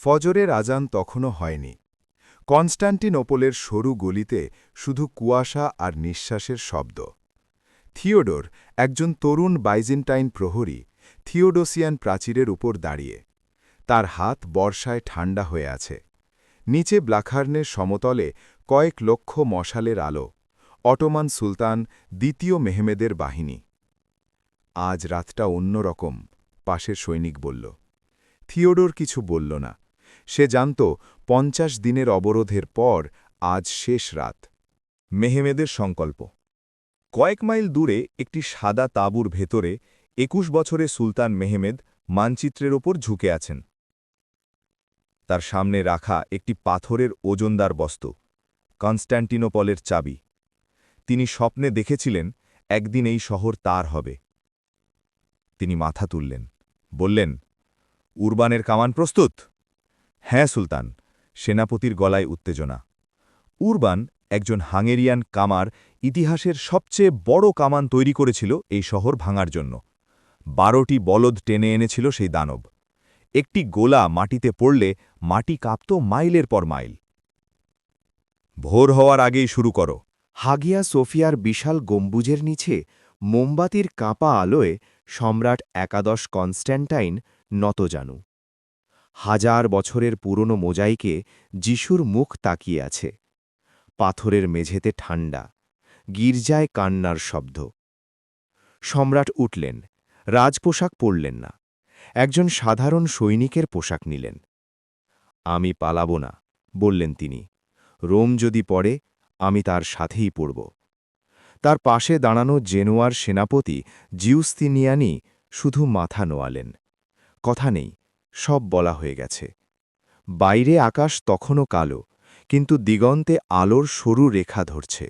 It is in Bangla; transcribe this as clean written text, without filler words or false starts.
ফজরের আজান তখনও হয়নি। কনস্টান্টিনোপলের সরু গলিতে শুধু কুয়াশা আর নিঃশ্বাসের শব্দ। থিওডোর, একজন তরুণ বাইজেন্টাইন প্রহরী, থিওডোসিয়ান প্রাচীরের উপর দাঁড়িয়ে। তার হাত বর্ষায় ঠান্ডা হয়ে আছে। নিচে ব্লাখার্নের সমতলে কয়েক লক্ষ মশালের আলো। অটোমান সুলতান দ্বিতীয় মেহমেদের বাহিনী। আজ রাতটা অন্যরকম, পাশের সৈনিক বলল। থিওডোর কিছু বলল না। সে জানত ৫০ দিনের অবরোধের পর আজ শেষ রাত। মেহমেদের সংকল্প। কয়েক মাইল দূরে একটি সাদা তাঁবুর ভেতরে ২১ বছরে সুলতান মেহমেদ মানচিত্রের ওপর ঝুঁকে আছেন। তার সামনে রাখা একটি পাথরের ওজনদার বস্তু, কনস্ট্যান্টিনোপলের চাবি। তিনি স্বপ্নে দেখেছিলেন একদিন এই শহর তার হবে। তিনি মাথা তুললেন, বললেন, উরবানের কামান প্রস্তুত? হ্যাঁ সুলতান, সেনাপতির গলায় উত্তেজনা। উরবান, একজন হাঙ্গেরিয়ান কামার, ইতিহাসের সবচেয়ে বড় কামান তৈরি করেছিল এই শহর ভাঙার জন্য। ১২টি বলদ টেনে এনেছিল সেই দানব। একটি গোলা মাটিতে পড়লে মাটি কাঁপত মাইলের পর মাইল। ভোর হওয়ার আগেই শুরু করো। হাগিয়া সোফিয়ার বিশাল গম্বুজের নিচে মোমবাতির কাঁপা আলোয় সম্রাট একাদশ কনস্ট্যান্টাইন নতজানু। ১০০০ বছরের পুরনো মোজাইকে যিশুর মুখ তাকিয়ে আছে। পাথরের মেঝেতে ঠান্ডা, গির্জায় কান্নার শব্দ। সম্রাট উঠলেন, রাজপোশাক পরলেন না, একজন সাধারণ সৈনিকের পোশাক নিলেন। আমি পালাব না, বললেন তিনি। রোম যদি পড়ে, আমি তার সাথেই পড়ব। তার পাশে দাঁড়ানো জেনোয়ার সেনাপতি জিউস্তিনিয়ানি শুধু মাথা নোয়ালেন। কথা নেই, সব বলা হয়ে গেছে। বাইরে আকাশ তখনও কালো, কিন্তু দিগন্তে আলোর সরু রেখা ধরছে।